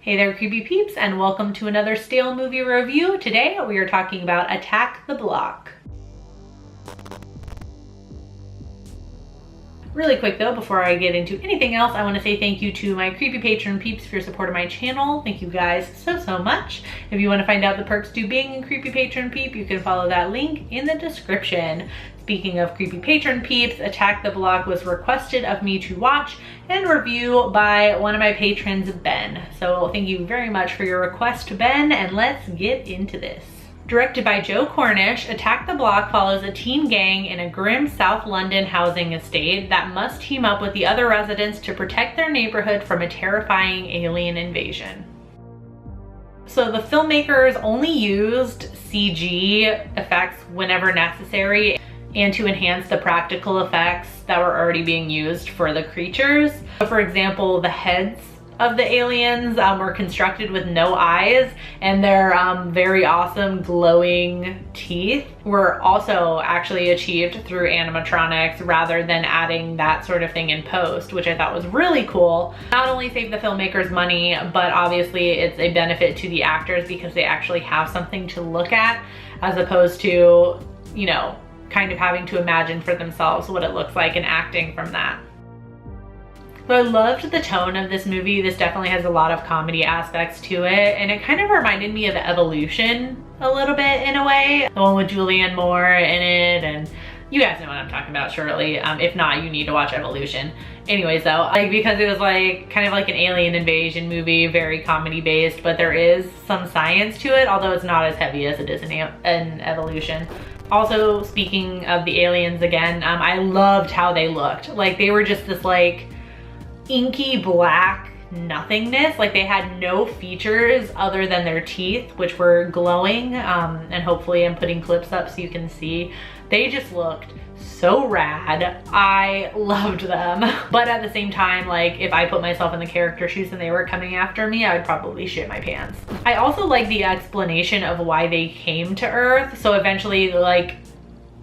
Hey there, creepy peeps, and welcome to another stale movie review. Today we are talking about Attack the Block. Really quick though, before I get into anything else, I want to say thank you to my creepy patron peeps for your support of my channel. Thank you guys so much. If you want to find out the perks to being a creepy patron peep, you can follow that link in the description. Speaking of creepy patron peeps, Attack the Block was requested of me to watch and review by one of my patrons, Ben. So thank you very much for your request, Ben, and let's get into this. Directed by Joe Cornish, Attack the Block follows a teen gang in a grim South London housing estate that must team up with the other residents to protect their neighborhood from a terrifying alien invasion. So the filmmakers only used CG effects whenever necessary and to enhance the practical effects that were already being used for the creatures. So for example, the heads of the aliens were constructed with no eyes, and their very awesome glowing teeth were also actually achieved through animatronics rather than adding that sort of thing in post, which I thought was really cool. Not only saved the filmmakers money, but obviously it's a benefit to the actors because they actually have something to look at as opposed to, you know, kind of having to imagine for themselves what it looks like and acting from that. So I loved the tone of this movie. This definitely has a lot of comedy aspects to it, and it kind of reminded me of Evolution a little bit in a way. The one with Julianne Moore in it, and you guys know what I'm talking about surely. If not, you need to watch Evolution. Anyways though, because it was kind of like an alien invasion movie, very comedy based, but there is some science to it, although it's not as heavy as it is in Evolution. Also, speaking of the aliens again, I loved how they looked. They were just this inky black nothingness. They had no features other than their teeth, which were glowing, and hopefully I'm putting clips up so you can see. They just looked so rad. I loved them. But at the same time, if I put myself in the character shoes and they were coming after me, I would probably shit my pants. I also like the explanation of why they came to Earth. So eventually,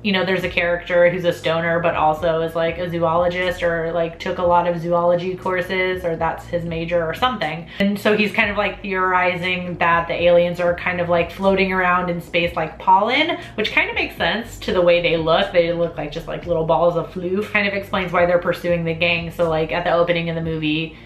you know, there's a character who's a stoner but also is a zoologist or took a lot of zoology courses, or that's his major or something. And so he's kind of theorizing that the aliens are kind of floating around in space like pollen, which kind of makes sense to the way they look. They look just like little balls of floof. Kind of explains why they're pursuing the gang. So at the opening of the movie,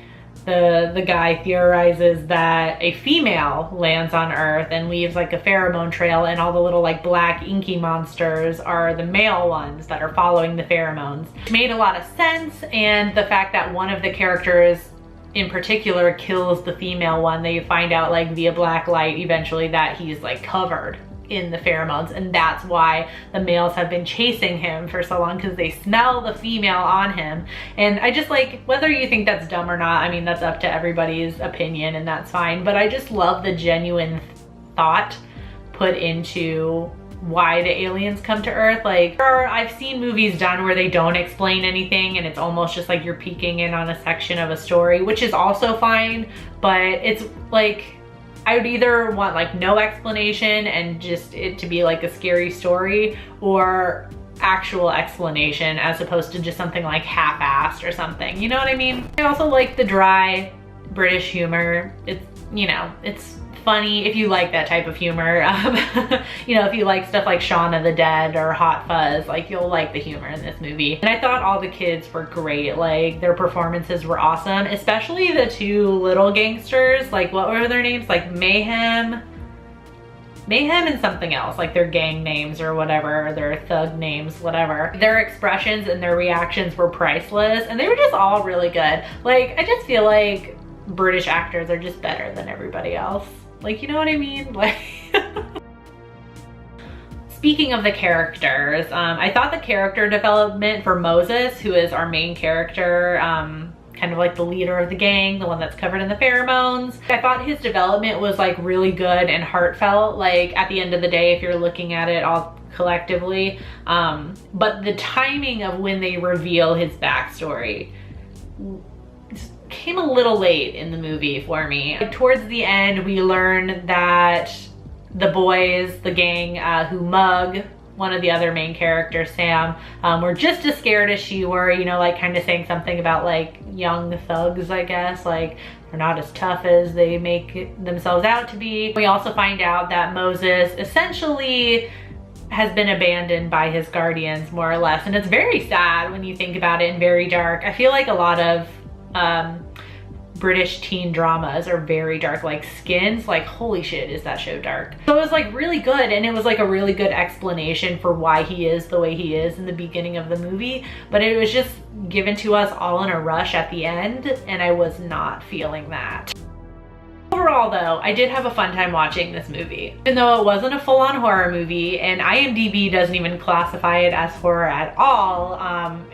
the guy theorizes that a female lands on Earth and leaves a pheromone trail, and all the little black inky monsters are the male ones that are following the pheromones. It made a lot of sense, and the fact that one of the characters in particular kills the female one, they find out via black light eventually that he's covered in the pheromones, and that's why the males have been chasing him for so long, because they smell the female on him. And I just whether you think that's dumb or not, I mean, that's up to everybody's opinion and that's fine, but I just love the genuine thought put into why the aliens come to Earth. I've seen movies done where they don't explain anything and it's almost just you're peeking in on a section of a story, which is also fine, but it's I would either want no explanation and just it to be a scary story, or actual explanation as opposed to just something half-assed or something, you know what I mean? I also like the dry British humor. It's, you know, it's funny if you like that type of humor. You know, if you like stuff like Shaun of the Dead or Hot Fuzz, you'll like the humor in this movie. And I thought all the kids were great. Their performances were awesome, especially the two little gangsters. What were their names? Mayhem and something else, their gang names or whatever, their thug names, whatever. Their expressions and their reactions were priceless, and they were just all really good. I just feel British actors are just better than everybody else. You know what I mean? Speaking of the characters, I thought the character development for Moses, who is our main character, kind of the leader of the gang, the one that's covered in the pheromones, I thought his development was really good and heartfelt, at the end of the day, if you're looking at it all collectively. But the timing of when they reveal his backstory came a little late in the movie for me. Towards the end, we learn that the boys, the gang who mug one of the other main characters, Sam, were just as scared as she were, you know, like kind of saying something about like young thugs, I guess, like they're not as tough as they make themselves out to be. We also find out that Moses essentially has been abandoned by his guardians, more or less, and it's very sad when you think about it, and very dark. I feel like a lot of British teen dramas are very dark, like Skins, like holy shit is that show dark. So it was like really good, and it was like a really good explanation for why he is the way he is in the beginning of the movie, but it was just given to us all in a rush at the end, and I was not feeling that. Overall though, I did have a fun time watching this movie. Even though it wasn't a full-on horror movie, and IMDb doesn't even classify it as horror at all,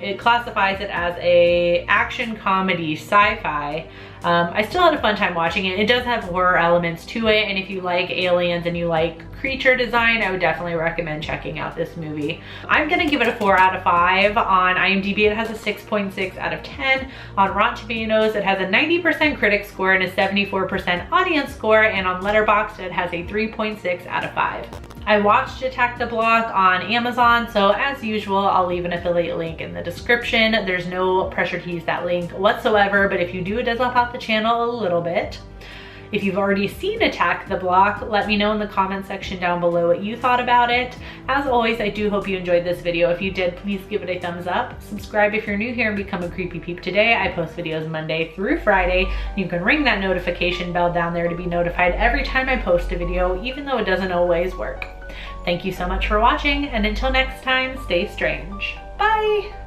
it classifies it as a action comedy sci-fi. I still had a fun time watching it. It does have horror elements to it, and if you like aliens and you like creature design, I would definitely recommend checking out this movie. I'm gonna give it a 4 out of 5. On IMDb, it has a 6.6 out of 10. On Rotten Tomatoes, it has a 90% critic score and a 74% audience score, and on Letterboxd, it has a 3.6 out of 5. I watched Attack the Block on Amazon, so as usual, I'll leave an affiliate link in the description. There's no pressure to use that link whatsoever, but if you do, it does help out the channel a little bit. If you've already seen Attack the Block, let me know in the comment section down below what you thought about it. As always, I do hope you enjoyed this video. If you did, please give it a thumbs up. Subscribe if you're new here and become a Creepy Peep today. I post videos Monday through Friday. You can ring that notification bell down there to be notified every time I post a video, even though it doesn't always work. Thank you so much for watching, and until next time, stay strange. Bye!